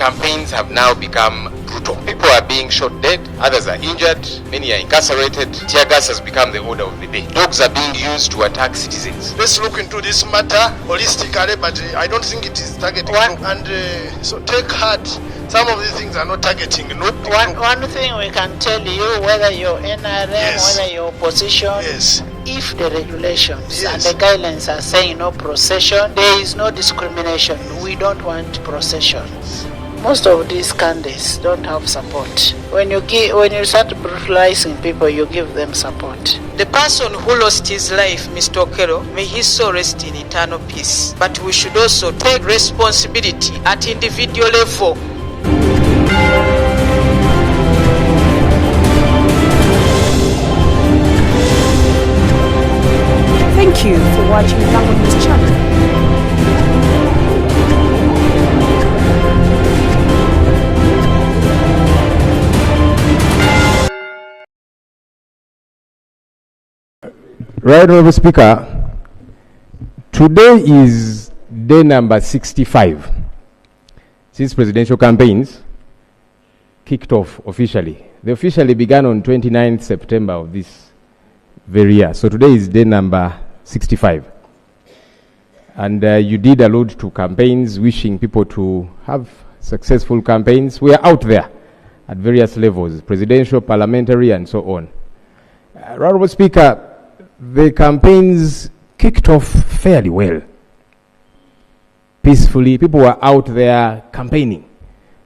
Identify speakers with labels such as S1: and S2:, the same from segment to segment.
S1: campaigns have now become brutal. People are being shot dead, others are injured, many are incarcerated. Tear gas has become the order of the day. Dogs are being used to attack citizens.
S2: Let's look into this matter holistically, but I don't think it is targeting. So take heart. Some of these things are not targeting.
S3: One thing we can tell you, whether you're NRM, whether you're opposition, if the regulations and the guidelines are saying no procession, there is no discrimination. We don't want processions. Most of these candidates don't have support. When you start brutalizing people, you give them support.
S4: The person who lost his life, Mr. Okero, may his soul rest in eternal peace. But we should also take responsibility at individual level.
S5: Thank you for watching Lango News channel.
S6: Right, Honorable Speaker, today is day number 65 since presidential campaigns kicked off officially. They officially began on 29th September of this very year. So today is day number 65. And you did allude to campaigns, wishing people to have successful campaigns. We are out there at various levels, presidential, parliamentary, and so on. Honorable Speaker, the campaigns kicked off fairly well. Peacefully, people were out there campaigning,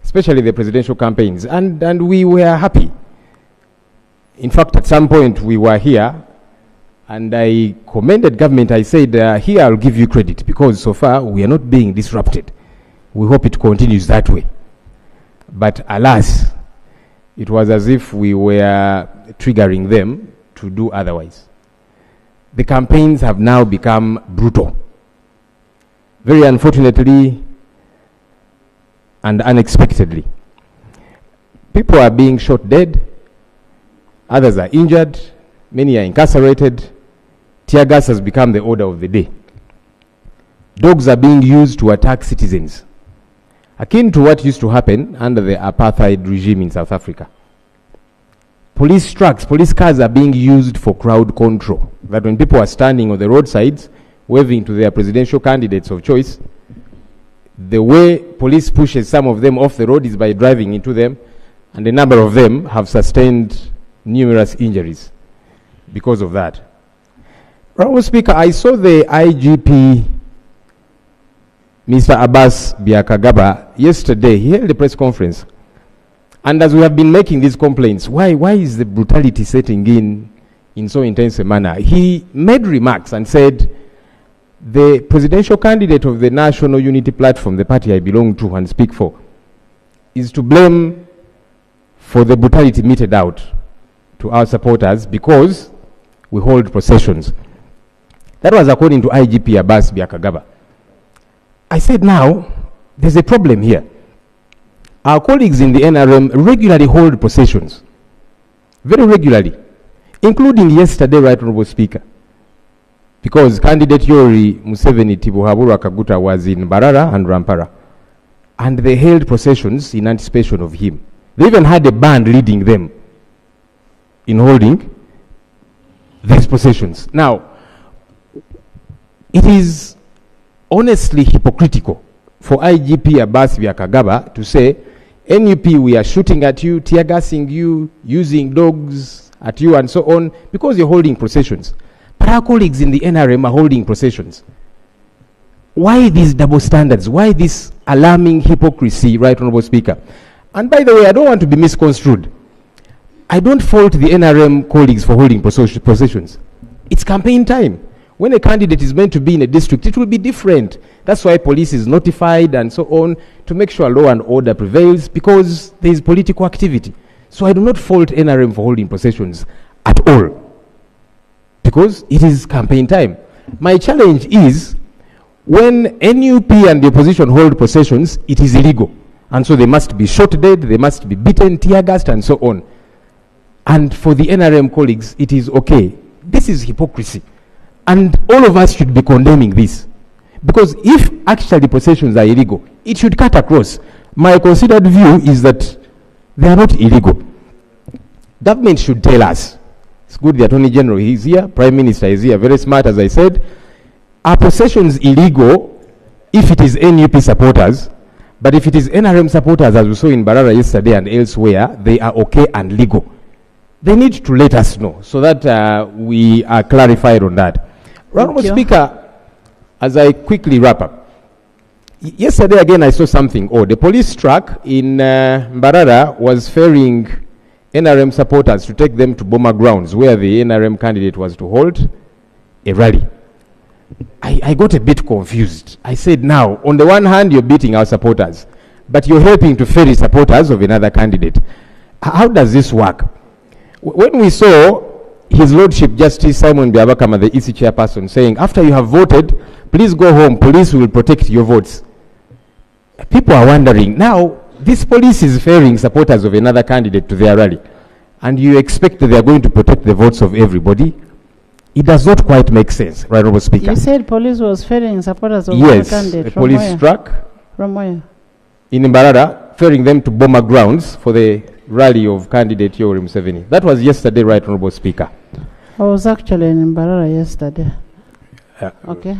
S6: especially the presidential campaigns, and we were happy. In fact, at some point we were here, and I commended government. I said, here I'll give you credit, because so far we are not being disrupted. We hope it continues that way. But alas, it was as if we were triggering them to do otherwise. The campaigns have now become brutal. Very unfortunately and unexpectedly. People are being shot dead, others are injured, many are incarcerated. Tear gas has become the order of the day. Dogs are being used to attack citizens, akin to what used to happen under the apartheid regime in South Africa. Police trucks, police cars are being used for crowd control. That when people are standing on the roadsides, waving to their presidential candidates of choice, the way police pushes some of them off the road is by driving into them, and a number of them have sustained numerous injuries because of that. Honorable Speaker, I saw the IGP, Mr. Abbas Byakagaba, yesterday. He held a press conference. And as we have been making these complaints, why is the brutality setting in so intense a manner? He made remarks and said, the presidential candidate of the National Unity Platform, the party I belong to and speak for, is to blame for the brutality meted out to our supporters because we hold processions. That was according to IGP Abbas Byakagaba. I said, now, there's a problem here. Our colleagues in the NRM regularly hold processions, very regularly, including yesterday, Right Honorable Speaker, because candidate Yori Museveni Tibuhaburwa Kaguta was in Barara and Rampara, and they held processions in anticipation of him. They even had a band leading them in holding these processions. Now, it is honestly hypocritical for IGP Abbas Byakagaba to say, NUP, we are shooting at you, tear gassing you, using dogs at you, and so on, because you're holding processions. But our colleagues in the NRM are holding processions. Why these double standards? Why this alarming hypocrisy, Right Honorable Speaker? And by the way, I don't want to be misconstrued. I don't fault the NRM colleagues for holding processions. It's campaign time. When a candidate is meant to be in a district, it will be different. That's why police is notified and so on, to make sure law and order prevails, because there is political activity. So I do not fault NRM for holding processions at all, because it is campaign time. My challenge is, when NUP and the opposition hold processions, it is illegal. And so they must be shot dead, they must be beaten, tear gassed, and so on. And for the NRM colleagues, it is okay. This is hypocrisy. And all of us should be condemning this. Because if actually processions are illegal, it should cut across. My considered view is that they are not illegal. Government should tell us. It's good the Attorney General is here, Prime Minister is here, very smart as I said. Are possessions illegal if it is NUP supporters? But if it is NRM supporters, as we saw in Barara yesterday and elsewhere, they are okay and legal. They need to let us know so that we are clarified on that. Honourable Speaker, as I quickly wrap up, yesterday again I saw something odd. The police truck in Barara was ferrying NRM supporters to take them to Boma grounds where the NRM candidate was to hold a rally. I got a bit confused. I said, now, on the one hand, you're beating our supporters, but you're helping to ferry supporters of another candidate. How does this work? When we saw His Lordship Justice Simon Byabakama, the EC chairperson, saying, after you have voted, please go home, police will protect your votes. People are wondering, now, this police is ferrying supporters of another candidate to their rally, and you expect that they are going to protect the votes of everybody? It does not quite make sense, right, Honourable Speaker.
S7: You said police was ferrying supporters of
S6: the
S7: candidate.
S6: Yes, a police truck.
S7: From where?
S6: In Mbarara, ferrying them to Boma grounds for the rally of candidate Yoweri Museveni. That was yesterday, right, Honourable Speaker.
S7: I was actually in Mbarara yesterday. Okay.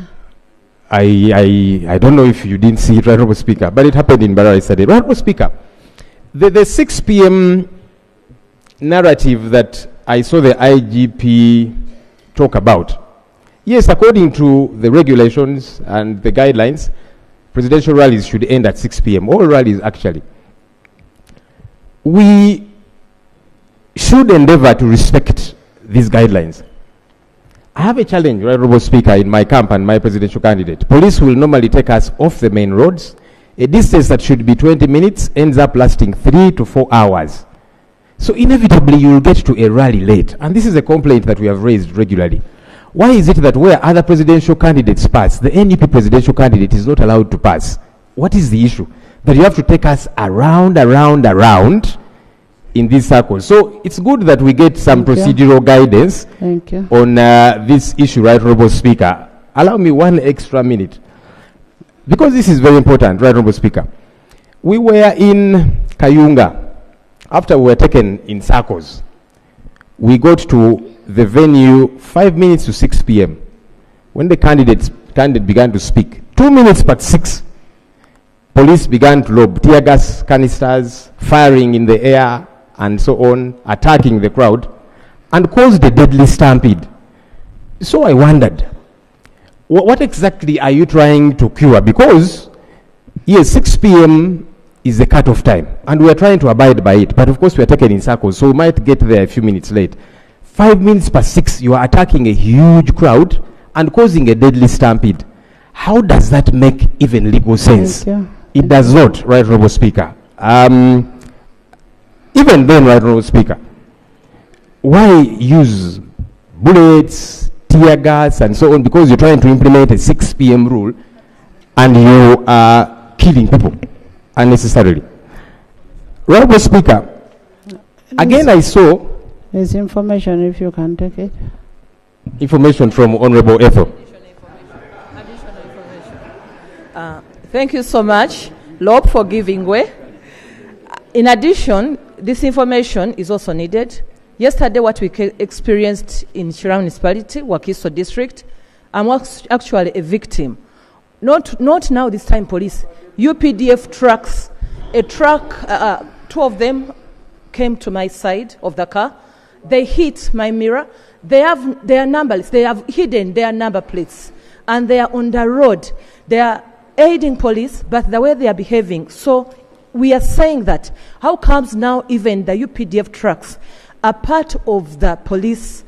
S6: I don't know if you didn't see it, right, Honourable Speaker, but it happened in Mbarara yesterday. Right, Honourable Speaker, the 6 p.m. narrative that I saw the IGP talk about. Yes, according to the regulations and the guidelines, presidential rallies should end at 6 p.m. All rallies, actually. We should endeavor to respect these guidelines. I have a challenge, right, Honourable Speaker, in my camp and my presidential candidate. Police will normally take us off the main roads. A distance that should be 20 minutes ends up lasting 3 to 4 hours. So inevitably you will get to a rally late. And this is a complaint that we have raised regularly. Why is it that where other presidential candidates pass, the NUP presidential candidate is not allowed to pass? What is the issue? That you have to take us around in these circles. So it's good that we get some procedural guidance on this issue, right, Honourable Speaker. Allow me 1 extra minute. Because this is very important, right, Honourable Speaker. We were in Kayunga. After we were taken in circles, we got to the venue 5 minutes to 6 p.m. When the candidate began to speak, 2 minutes past 6, police began to lob tear gas canisters, firing in the air, and so on, attacking the crowd, and caused a deadly stampede. So I wondered, what exactly are you trying to cure? Because, yes, 6 p.m. is the cut-off time, and we are trying to abide by it, but of course we are taken in circles, so we might get there a few minutes late. 5 minutes past 6, you are attacking a huge crowd and causing a deadly stampede. How does that make even legal sense? It does not, right, Honourable Speaker. Even then, right, Honourable Speaker, why use bullets, tear gas, and so on, because you're trying to implement a 6 p.m. rule and you are killing people unnecessarily. Honourable Speaker, again I saw...
S7: There's information, if you can take it.
S6: Information from Honourable Ethel.
S8: Additional information. Thank you so much, Lob, for giving way. In addition, this information is also needed. Yesterday, what we experienced in Shira Municipality, Wakiso District, I'm actually a victim. Not now, this time, police. UPDF trucks, a truck, 2 of them came to my side of the car. They hit my mirror. They have their numbers. They have hidden their number plates. And they are on the road. They are aiding police, but the way they are behaving. So we are saying that, how comes now even the UPDF trucks are part of the police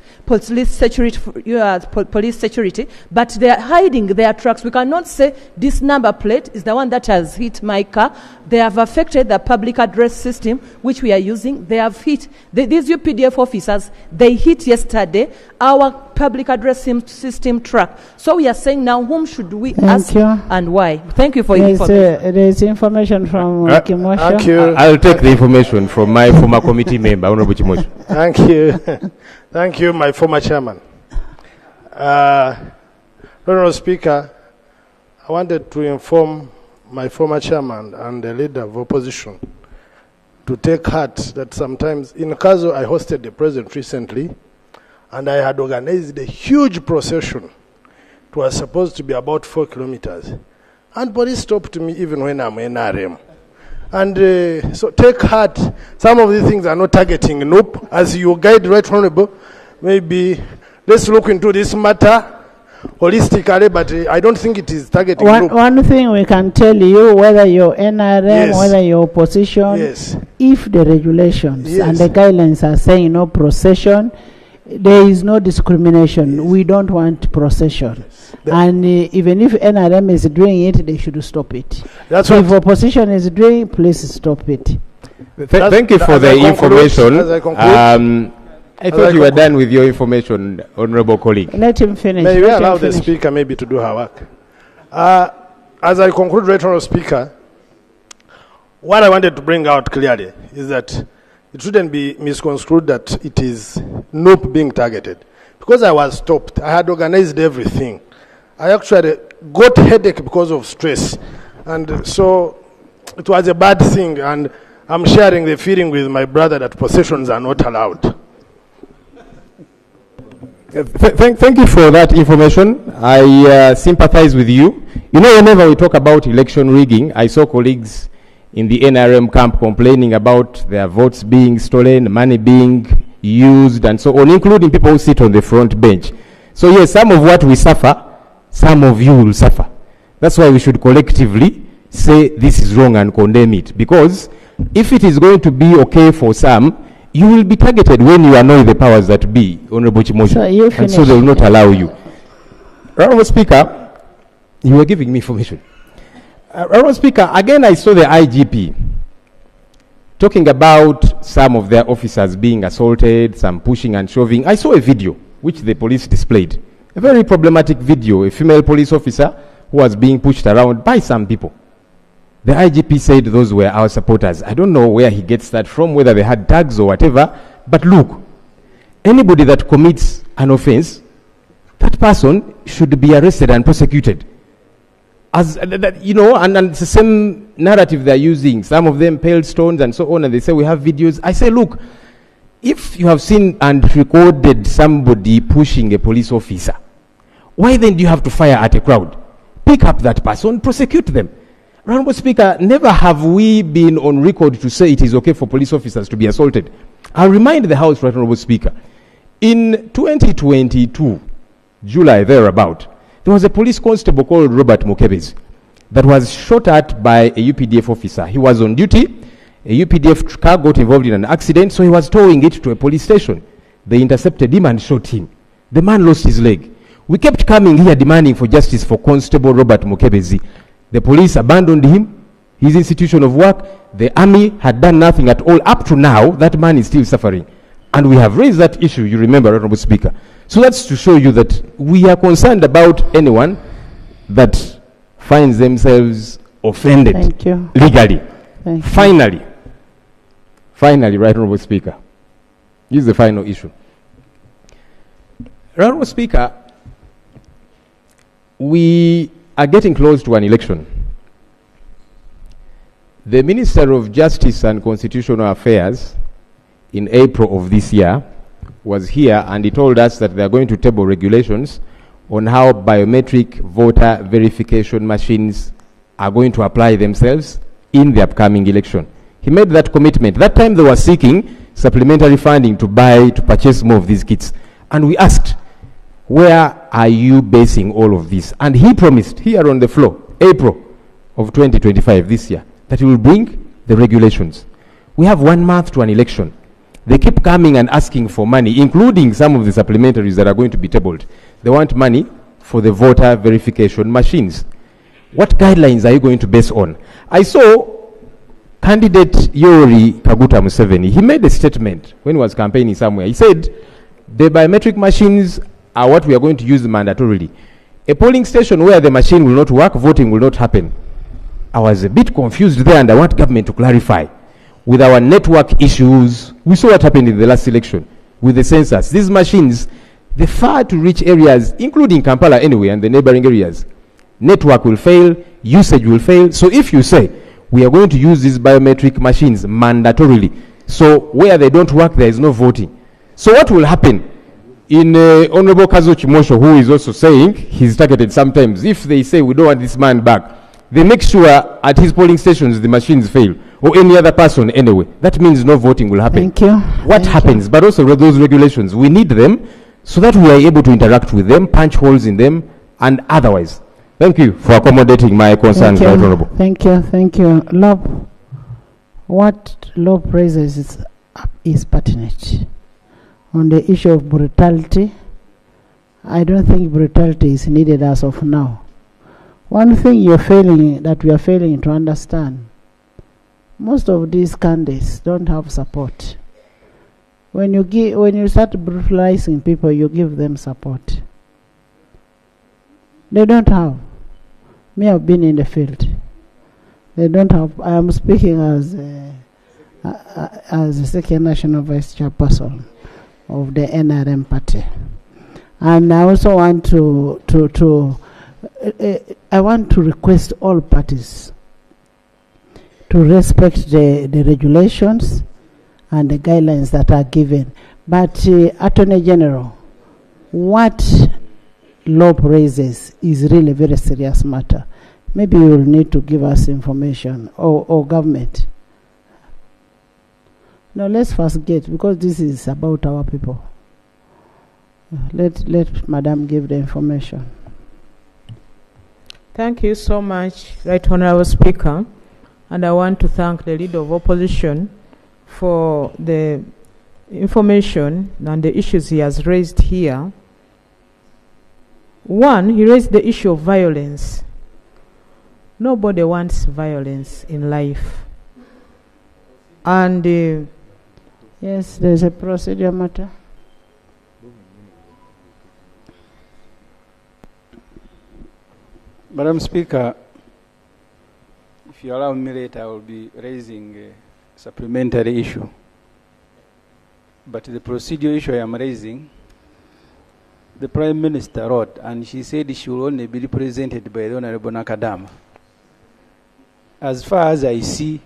S8: security, but they are hiding their trucks. We cannot say this number plate is the one that has hit my car. They have affected the public address system, which we are using. They have hit, these UPDF officers, they hit yesterday our public address system truck. So we are saying now, whom should we ask and why? Thank you for your information.
S7: There is information from Kimosho.
S2: Thank you.
S6: I'll take the information from my former committee member, Honourable Kimosho.
S2: Thank you. Thank you, my former chairman. Honourable Speaker, I wanted to inform my former chairman and the leader of opposition to take heart that sometimes in Kazo I hosted the president recently and I had organized a huge procession. It was supposed to be about 4 kilometers. And police stopped me even when I'm in NRM. And so take heart, some of these things are not targeting NUP. As you guide Right Honorable, maybe let's look into this matter holistically, but I don't think it is targeting NUP.
S7: One thing we can tell you, whether you're NRM,
S2: Yes.
S7: whether you're opposition,
S2: Yes.
S7: if the regulations
S2: Yes.
S7: and the guidelines are saying no procession, there is no discrimination.
S2: Yes.
S7: We don't want procession.
S2: The-
S7: And even if NRM is doing it, they should stop it.
S2: That's
S7: So
S2: what
S7: if opposition is doing, please stop it.
S6: Thank you for
S2: as
S6: the
S2: I conclude-
S6: information.
S2: as I conclude-
S6: I thought you were done with your information, honorable colleague.
S7: Let him finish.
S2: May we
S7: Let him
S2: allow the
S7: finish.
S2: speaker maybe to do her work? As I conclude, Right Honourable Speaker, what I wanted to bring out clearly is that it shouldn't be misconstrued that it is NUP being targeted. Because I was stopped, I had organized everything. I actually got headache because of stress. And so it was a bad thing, and I'm sharing the feeling with my brother that possessions are not allowed.
S6: Thank you for that information. I sympathize with you. You know, whenever we talk about election rigging, I saw colleagues in the NRM camp complaining about their votes being stolen, money being used, and so on, including people who sit on the front bench. So yes, some of what we suffer, some of you will suffer. That's why we should collectively say this is wrong and condemn it. Because if it is going to be okay for some, you will be targeted when you annoy the powers that be, Honorable Chimoshi.
S7: So you
S6: and so they will
S7: finish.
S6: not allow you. Honorable Speaker, you were giving me information. Honorable Speaker, again I saw the IGP talking about some of their officers being assaulted, some pushing and shoving. I saw a video which the police displayed. A very problematic video, a female police officer who was being pushed around by some people. The IGP said those were our supporters. I don't know where he gets that from, whether they had tags or whatever. But look, anybody that commits an offense, that person should be arrested and prosecuted. As you know, and it's the same narrative they're using. Some of them pellet stones and so on, and they say we have videos. I say, look, if you have seen and recorded somebody pushing a police officer, why then do you have to fire at a crowd? Pick up that person, prosecute them. Honorable Speaker, never have we been on record to say it is okay for police officers to be assaulted. I'll remind the House, Honorable Speaker, in 2022, July thereabout, there was a police constable called Robert Mukebezi that was shot at by a UPDF officer. He was on duty. A UPDF car got involved in an accident, so he was towing it to a police station. They intercepted him and shot him. The man lost his leg. We kept coming here demanding for justice for Constable Robert Mukebezi. The police abandoned him, his institution of work. The army had done nothing at all. Up to now, that man is still suffering. And we have raised that issue, you remember, Honorable Speaker. So that's to show you that we are concerned about anyone that finds themselves offended
S7: Thank you.
S6: legally.
S7: Thank you.
S6: Finally, right, Honorable Speaker. This is the final issue. Honorable Speaker, we are getting close to an election. The Minister of Justice and Constitutional Affairs in April of this year was here, and he told us that they are going to table regulations on how biometric voter verification machines are going to apply themselves in the upcoming election. He made that commitment. That time they were seeking supplementary funding to purchase more of these kits. And we asked, where are you basing all of this? And he promised here on the floor, April of 2025, this year, that he will bring the regulations. We have 1 month to an election. They keep coming and asking for money, including some of the supplementaries that are going to be tabled. They want money for the voter verification machines. What guidelines are you going to base on? I saw candidate Yoweri Kaguta Museveni. He made a statement when he was campaigning somewhere. He said, the biometric machines are what we are going to use mandatorily. A polling station where the machine will not work, voting will not happen. I was a bit confused there, and I want government to clarify. With our network issues, we saw what happened in the last election with the census. These machines, the far to reach areas, including Kampala anyway, and the neighboring areas, network will fail, usage will fail. So if you say, we are going to use these biometric machines mandatorily, so where they don't work, there is no voting. So what will happen? In Honorable Kazo Chimosho, who is also saying he's targeted sometimes, if they say we don't want this man back, they make sure at his polling stations the machines fail, or any other person anyway. That means no voting will happen.
S7: Thank you.
S6: What happens? But also those regulations, we need them so that we are able to interact with them, punch holes in them, and otherwise. Thank you for accommodating my concerns, Right Honorable.
S7: Thank you. Thank you. Lob, what Lob raises is pertinent. On the issue of brutality, I don't think brutality is needed as of now. One thing we are failing to understand, most of these candidates don't have support. When you start brutalizing people, you give them support. They don't have. Me, I've been in the field. They don't have. I am speaking as the second national vice chairperson of the NRM party, and I also want to request all parties to respect the regulations and the guidelines that are given. But Attorney General, what law raises is really a very serious matter. Maybe you will need to give us information, or government. No, let's first get, because this is about our people. Let Madam give the information.
S9: Thank you so much, Right Honorable Speaker. And I want to thank the Leader of Opposition for the information and the issues he has raised here. One, he raised the issue of violence. Nobody wants violence in life. And
S7: yes, there's a procedure matter.
S10: Madam Speaker, if you allow me later, I will be raising a supplementary issue. But the procedure issue I am raising, the Prime Minister wrote, and she said she will only be represented by the Honorable Nakadama. As far as I see,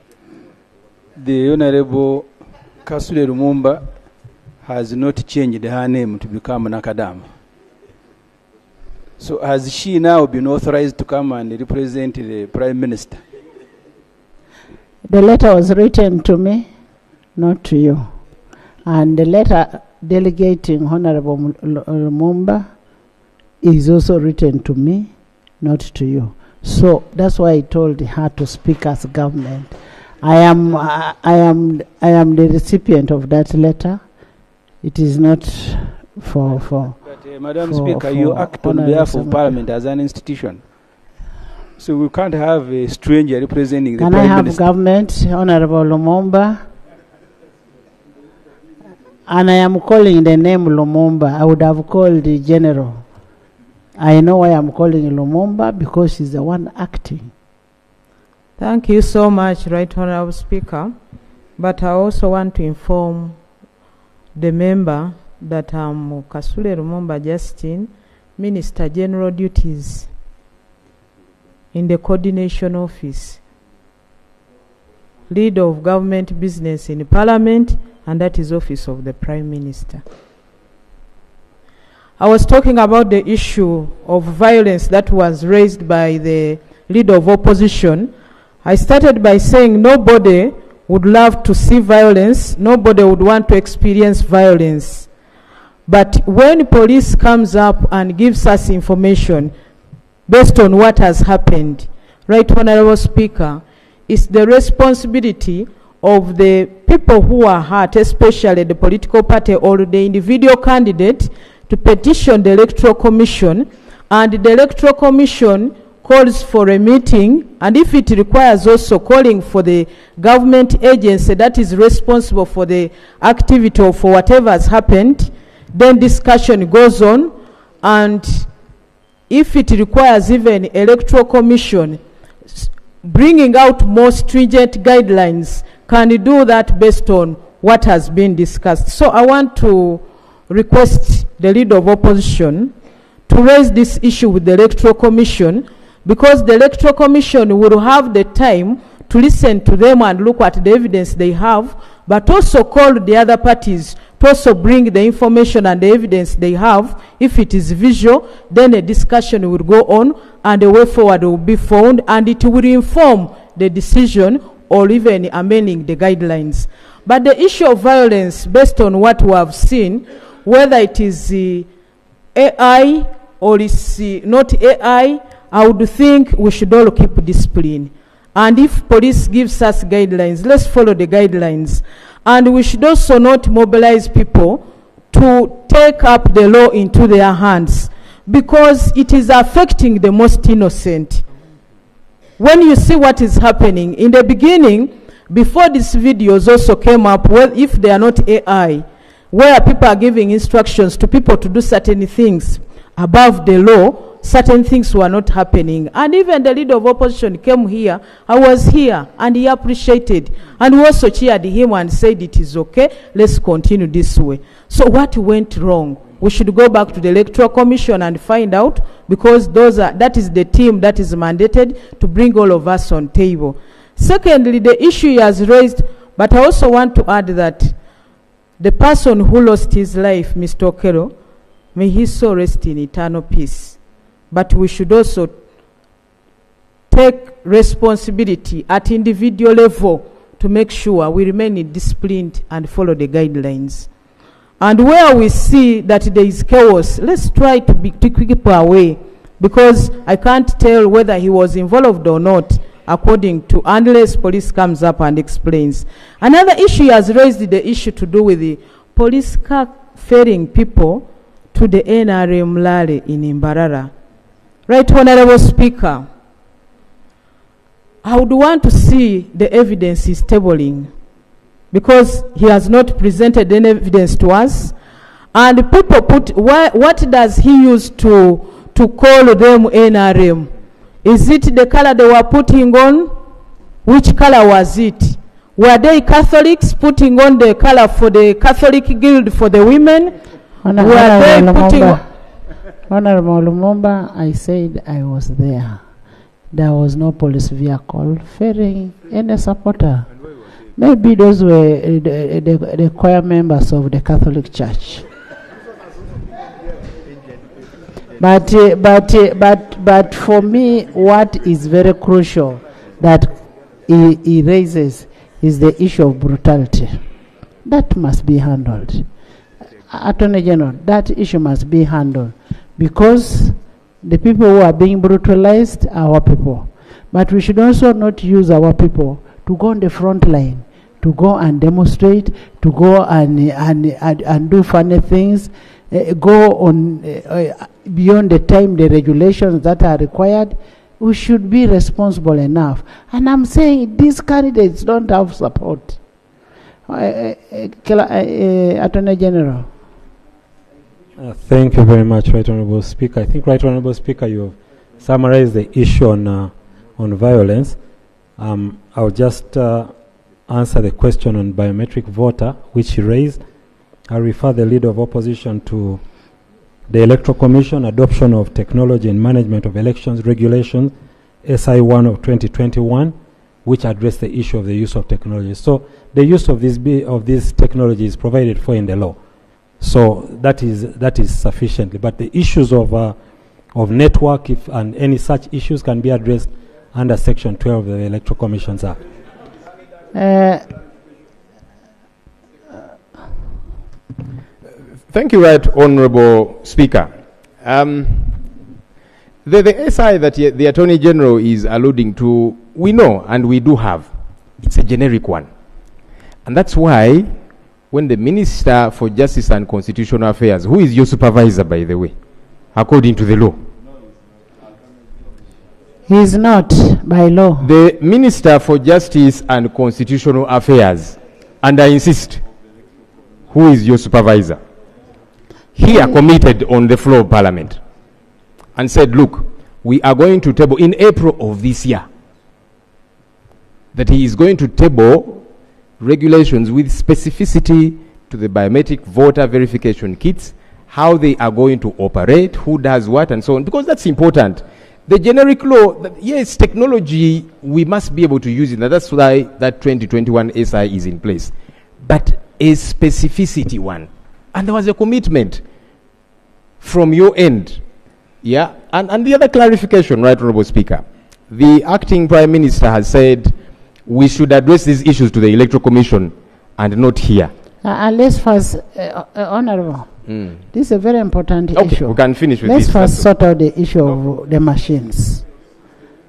S10: the Honorable Kasule Lumumba has not changed her name to become Nakadama. So has she now been authorized to come and represent the Prime Minister?
S7: The letter was written to me, not to you. And the letter delegating Honorable Lumumba is also written to me, not to you. So that's why I told her to speak as government. I am the recipient of that letter. It is not for
S10: Madam Speaker, you act on behalf of Parliament as an institution. So we can't have a stranger representing the Prime Minister.
S7: Can I have government, Honorable Lumumba? And I am calling the name Lumumba. I would have called the general. I know why I'm calling Lumumba, because she's the one acting.
S9: Thank you so much, Right Honorable Speaker. But I also want to inform the member that I'm Kasule Lumumba Justin, Minister General Duties in the Coordination Office, Leader of Government Business in Parliament, and that is Office of the Prime Minister. I was talking about the issue of violence that was raised by the Leader of Opposition. I started by saying nobody would love to see violence, nobody would want to experience violence. But when police comes up and gives us information based on what has happened, Right Honorable Speaker, it's the responsibility of the people who are hurt, especially the political party or the individual candidate, to petition the Electoral Commission, and the Electoral Commission calls for a meeting, and if it requires also calling for the government agency that is responsible for the activity or for whatever has happened, then discussion goes on, and if it requires even Electoral Commission bringing out more stringent guidelines, can you do that based on what has been discussed? So I want to request the Leader of Opposition to raise this issue with the Electoral Commission because the Electoral Commission will have the time to listen to them and look at the evidence they have, but also call the other parties to also bring the information and the evidence they have. If it is visual, then a discussion will go on and a way forward will be found, and it will inform the decision or even amending the guidelines. But the issue of violence, based on what we have seen, whether it is AI or is not AI, I would think we should all keep discipline. And if police gives us guidelines, let's follow the guidelines. And we should also not mobilize people to take up the law into their hands, because it is affecting the most innocent. When you see what is happening, in the beginning, before these videos also came up, well, if they are not AI, where people are giving instructions to people to do certain things above the law, certain things were not happening. And even the leader of opposition came here. I was here, and he appreciated. And we also cheered him and said, it is okay, let's continue this way. So what went wrong? We should go back to the Electoral Commission and find out, because that is the team that is mandated to bring all of us on table. Secondly, the issue he has raised, but I also want to add that the person who lost his life, Mr. Okero, may his soul rest in eternal peace. But we should also take responsibility at individual level to make sure we remain disciplined and follow the guidelines. And where we see that there is chaos, let's try to keep away, because I can't tell whether he was involved or not, according to, unless police comes up and explains. Another issue he has raised, the issue to do with the police car ferrying people to the NRM rally in Imbarara. Right, Honorable Speaker, I would want to see the evidence he's tabling, because he has not presented any evidence to us. And people what does he use to call them NRM? Is it the color they were putting on? Which color was it? Were they Catholics putting on the color for the Catholic Guild for the women?
S7: Honorable Lumumba, I said I was there. There was no police vehicle ferrying any supporter. Maybe those were the choir members of the Catholic Church. But for me, what is very crucial that he raises is the issue of brutality. That must be handled. Attorney General, that issue must be handled, because the people who are being brutalized are our people. But we should also not use our people to go on the front line, to go and demonstrate, to go and do funny things, go on beyond the time, the regulations that are required. We should be responsible enough. And I'm saying these candidates don't have support. Attorney General.
S11: Thank you very much, Right Honourable Speaker. I think, Right Honourable Speaker, you have summarized the issue on violence. I'll just answer the question on biometric voter, which he raised. I'll refer the Leader of Opposition to the Electoral Commission Adoption of Technology and Management of Elections Regulations, SI1 of 2021, which address the issue of the use of technology. So the use of this technology is provided for in the law. So that is sufficiently. But the issues of network and any such issues can be addressed under Section 12 of the Electoral Commissions Act.
S6: Thank you, Right Honourable Speaker. The SI that the Attorney General is alluding to, we know and we do have. It's a generic one. And that's why when the Minister for Justice and Constitutional Affairs, who is your supervisor, by the way, according to the law?
S7: He is not, by law.
S6: The Minister for Justice and Constitutional Affairs, and I insist, who is your supervisor? Here committed on the floor of Parliament and said, look, we are going to table in April of this year that he is going to table regulations with specificity to the biometric voter verification kits, how they are going to operate, who does what, and so on, because that's important. The generic law, yes, technology, we must be able to use it. And that's why that 2021 SI is in place. But a specificity one. And there was a commitment from your end. Yeah. And the other clarification, right, Honorable Speaker. The acting Prime Minister has said we should address these issues to the Electoral Commission and not here.
S7: Let's first, Honorable, this is a very important issue.
S6: We can finish with
S7: Let's
S6: this.
S7: Let's first sort out the issue of the machines.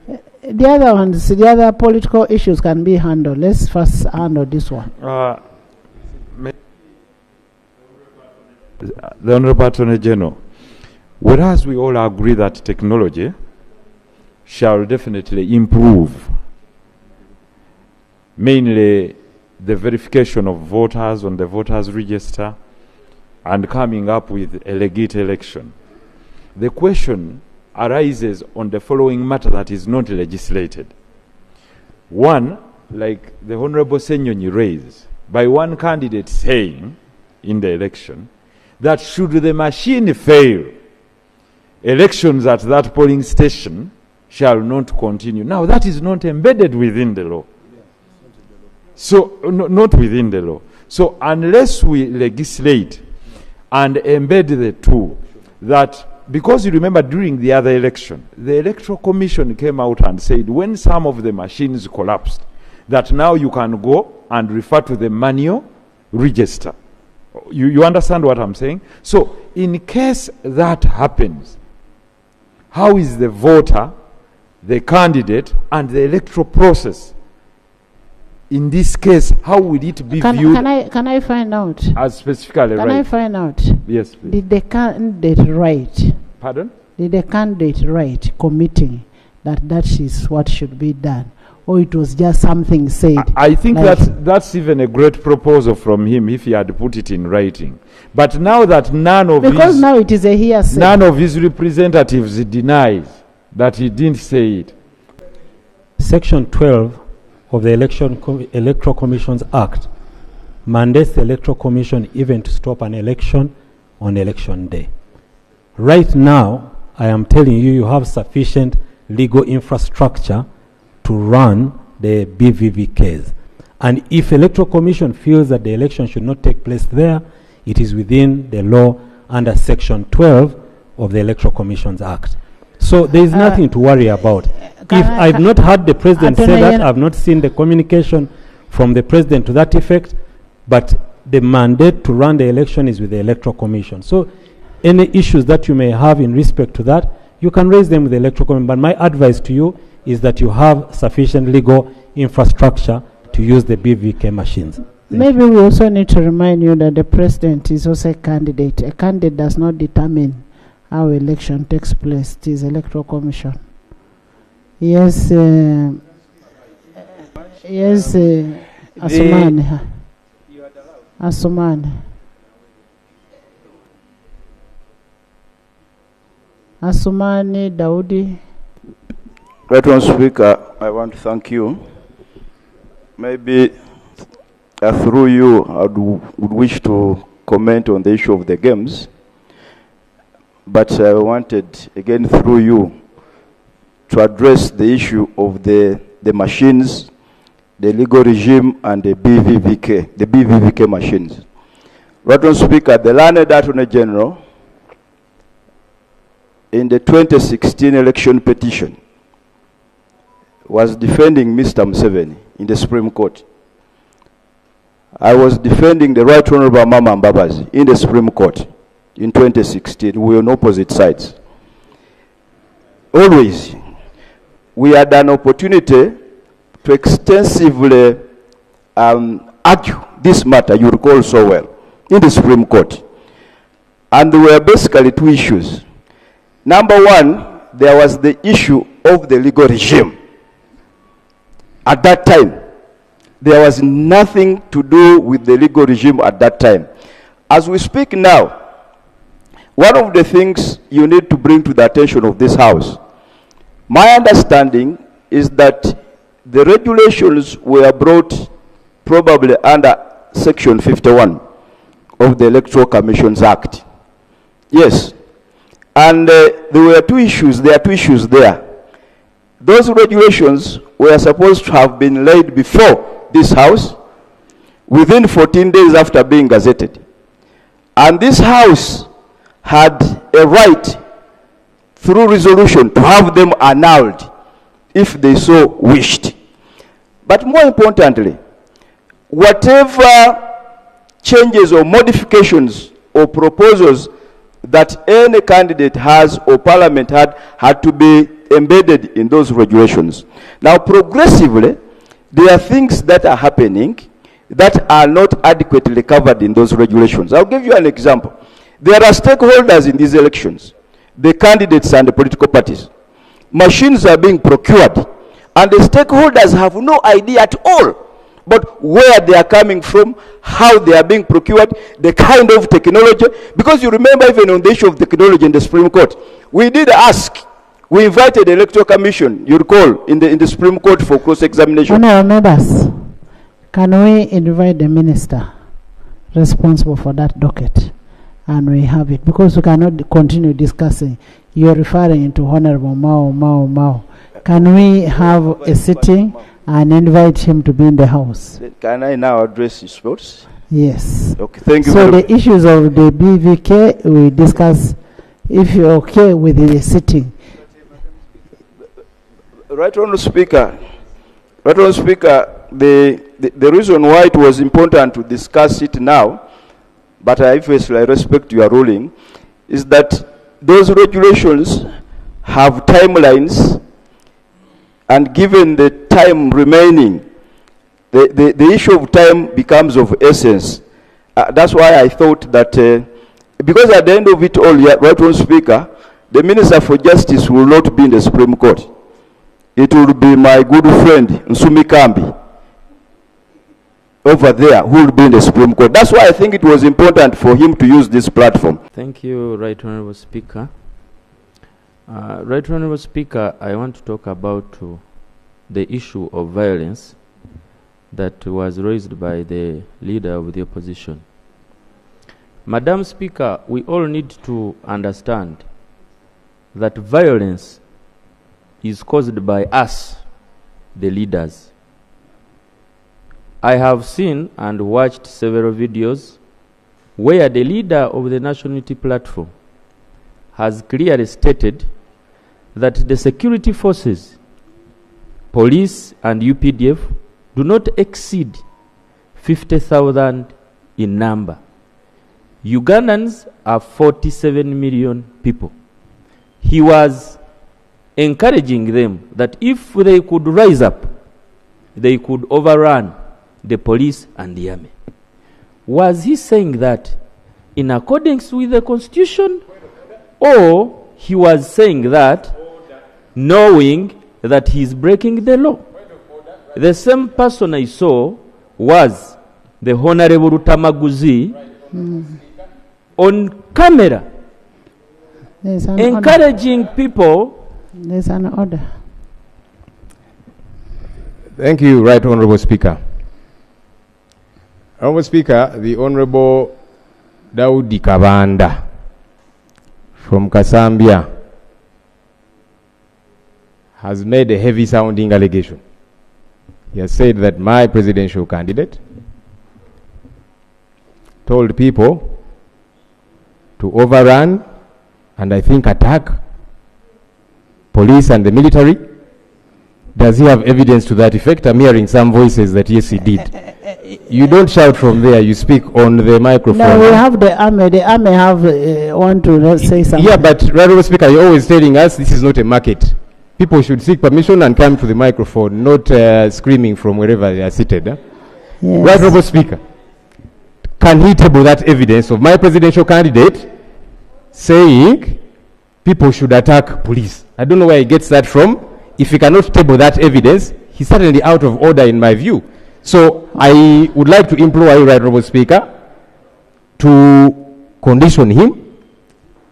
S7: The other ones, the other political issues can be handled. Let's first handle this one.
S12: The Honorable Attorney General, whereas we all agree that technology shall definitely improve, mainly the verification of voters on the voters register and coming up with a legit election. The question arises on the following matter that is not legislated. One, like the Honorable Senyonyi raised, by one candidate saying in the election that should the machine fail, elections at that polling station shall not continue. Now, that is not embedded within the law. So, not within the law. So, unless we legislate and embed the two, that, because you remember during the other election, the Electoral Commission came out and said when some of the machines collapsed, that now you can go and refer to the manual register. You understand what I'm saying? So, in case that happens, how is the voter, the candidate, and the electoral process, in this case, how would it be viewed?
S7: Can I find out?
S12: As specifically
S7: Can I find out?
S12: Yes, please.
S7: Did the candidate write?
S12: Pardon?
S7: Did the candidate write committing that is what should be done? Or it was just something said?
S12: I think like that's even a great proposal from him if he had put it in writing. But now that now it is a hearsay. None of his representatives denies that he didn't say it.
S11: Section 12 of the Electoral Commissions Act mandates the Electoral Commission even to stop an election on election day. Right now, I am telling you, you have sufficient legal infrastructure to run the BVVKs. And if Electoral Commission feels that the election should not take place there, it is within the law under Section 12 of the Electoral Commissions Act. So there is nothing to worry about. If I've not heard the President say that, I've not seen the communication from the President to that effect, but the mandate to run the election is with the Electoral Commission. So any issues that you may have in respect to that, you can raise them with the Electoral Commission. But my advice to you is that you have sufficient legal infrastructure to use the BVK machines.
S7: Maybe we also need to remind you that the President is also a candidate. A candidate does not determine how election takes place. It is Electoral Commission. Yes, Asumani. Asumani Daudi.
S13: Right, Honourable Speaker, I want to thank you. Maybe through you, I would wish to comment on the issue of the games. But I wanted, again, through you, to address the issue of the machines, the legal regime, and the BVVK machines. Right, Honourable Speaker, the learned Attorney General, in the 2016 election petition, was defending Mr. Museveni in the Supreme Court. I was defending the Right Honourable Mama Mbabazi in the Supreme Court in 2016. We were on opposite sides. Always, we had an opportunity to extensively argue this matter, you recall so well, in the Supreme Court. And there were basically two issues. Number one, there was the issue of the legal regime. At that time, there was nothing to do with the legal regime at that time. As we speak now, one of the things you need to bring to the attention of this House, my understanding is that the regulations were brought probably under Section 51 of the Electoral Commissions Act. Yes. And there are two issues there. those regulations were supposed to have been laid before this House within 14 days after being gazetted. And this House had a right, through resolution, to have them annulled if they so wished. But more importantly, whatever changes or modifications or proposals that any candidate has or Parliament had to be embedded in those regulations. Now, progressively, there are things that are happening that are not adequately covered in those regulations. I'll give you an example. There are stakeholders in these elections, the candidates and the political parties. Machines are being procured, and the stakeholders have no idea at all but where they are coming from, how they are being procured, the kind of technology. Because you remember, even on the issue of technology in the Supreme Court, we did ask, we invited the Electoral Commission, you recall, in the Supreme Court for cross-examination.
S7: Honourable members, can we invite the minister responsible for that docket? And we have it, because we cannot continue discussing. You're referring to Honourable Mao. Can we have a sitting and invite him to be in the House?
S13: Can I now address his votes?
S7: Yes.
S13: Okay, thank you.
S7: So the issues of the BVK, we discuss, if you're okay with the sitting.
S13: Right Honourable Speaker, the reason why it was important to discuss it now, but I obviously respect your ruling, is that those regulations have timelines, and given the time remaining, the issue of time becomes of essence. That's why I thought that, because at the end of it all, right Honourable Speaker, the Minister for Justice will not be in the Supreme Court. It will be my good friend Nsumi Kambi over there who will be in the Supreme Court. That's why I think it was important for him to use this platform.
S14: Thank you, Right Honourable Speaker. Right Honourable Speaker, I want to talk about the issue of violence that was raised by the leader of the opposition. Madam Speaker, we all need to understand that violence is caused by us, the leaders. I have seen and watched several videos where the leader of the National Unity Platform has clearly stated that the security forces, police and UPDF, do not exceed 50,000 in number. Ugandans are 47 million people. He was encouraging them that if they could rise up, they could overrun the police and the army. Was he saying that in accordance with the Constitution, or he was saying that knowing that he is breaking the law? The same person I saw was the Honorable Rutamaguzi on camera encouraging people.
S7: There's an order.
S6: Thank you, Right Honourable Speaker. Honourable Speaker, the Honourable Daudi Kabanda from Kasambia has made a heavy sounding allegation. He has said that my presidential candidate told people to overrun and I think attack police and the military. Does he have evidence to that effect? I'm hearing some voices that yes, he did. You don't shout from there, you speak on the microphone.
S7: No, we have the army. The army have want to say something.
S6: Yeah, but Honourable Speaker, you're always telling us this is not a market. People should seek permission and come to the microphone, not screaming from wherever they are seated. Yes. Right, Honourable Speaker, can he table that evidence of my presidential candidate saying people should attack police? I don't know where he gets that from. If he cannot table that evidence, he's certainly out of order in my view. So I would like to implore you, Right Honourable Speaker, to condition him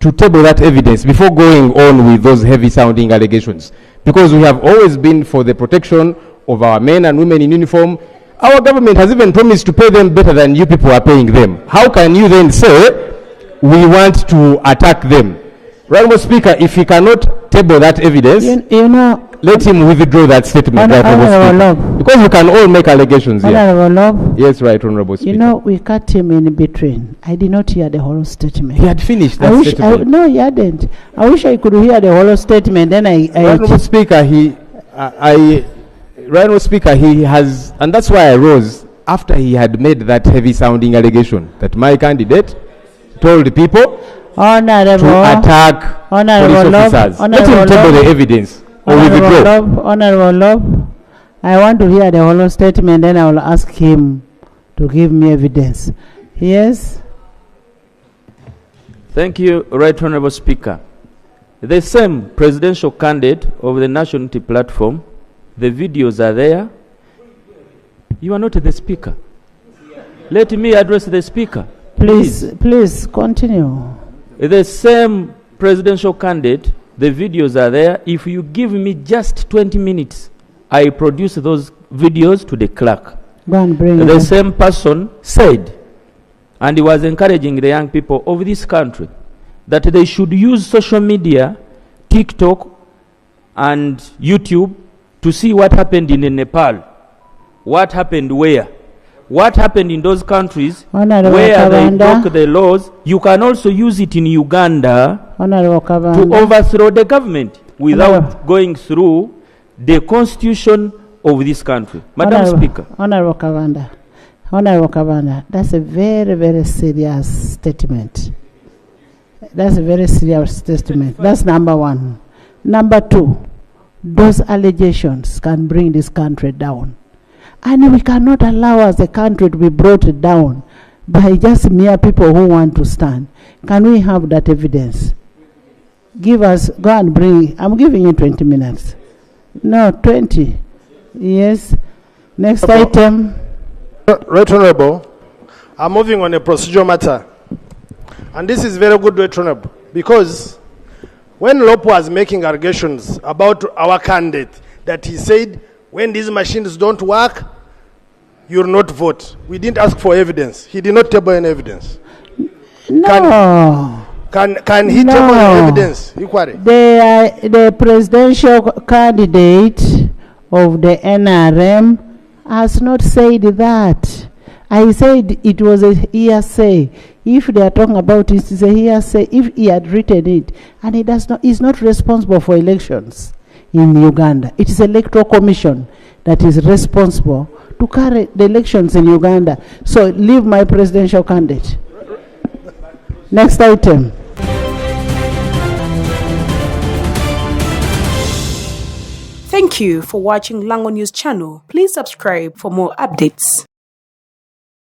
S6: to table that evidence before going on with those heavy sounding allegations. Because we have always been for the protection of our men and women in uniform. Our government has even promised to pay them better than you people are paying them. How can you then say we want to attack them? Right Honourable Speaker, if he cannot table that evidence,
S7: you know,
S6: let him withdraw that statement. Because we can all make allegations here. Yes, right, Honorable Speaker.
S7: You know, we cut him in between. I did not hear the whole statement.
S6: He had finished that statement.
S7: No, he hadn't. I wish I could hear the whole statement. Then
S6: Honorable Speaker, he has, and that's why I rose after he had made that heavy-sounding allegation that my candidate told people to attack police officers. Let him table the evidence or withdraw.
S7: Honorable Love, I want to hear the whole statement, then I will ask him to give me evidence. Yes?
S14: Thank you, Right Honorable Speaker. The same presidential candidate of the National Unity Platform, the videos are there. You are not the Speaker. Let me address the Speaker.
S7: Please continue.
S14: The same presidential candidate, the videos are there. If you give me just 20 minutes, I produce those videos to the clerk.
S7: Go and bring
S14: the same person said, and he was encouraging the young people of this country, that they should use social media, TikTok and YouTube, to see what happened in Nepal, what happened where, what happened in those countries where they broke the laws. You can also use it in Uganda to overthrow the government without going through the constitution of this country. Madam Speaker.
S7: Honorable Kavanda, that's a very, very serious statement. That's a very serious statement. That's number one. Number two, those allegations can bring this country down. And we cannot allow as a country to be brought down by just mere people who want to stand. Can we have that evidence? Give us, go and bring, I'm giving you 20 minutes. No, 20. Yes. Next item.
S2: Right Honorable, I'm moving on a procedural matter. And this is very good, Right Honorable, because when Lopo was making allegations about our candidate, that he said, when these machines don't work, you'll not vote. We didn't ask for evidence. He did not table any evidence.
S7: No.
S2: Can he table evidence?
S7: The presidential candidate of the NRM has not said that. I said it was a hearsay. If they are talking about it, it's a hearsay. If he had written it, and he does not, he's not responsible for elections in Uganda. It is Electoral Commission that is responsible to carry the elections in Uganda. So leave my presidential candidate. Next item.
S5: Thank you for watching Lango News channel. Please subscribe for more updates.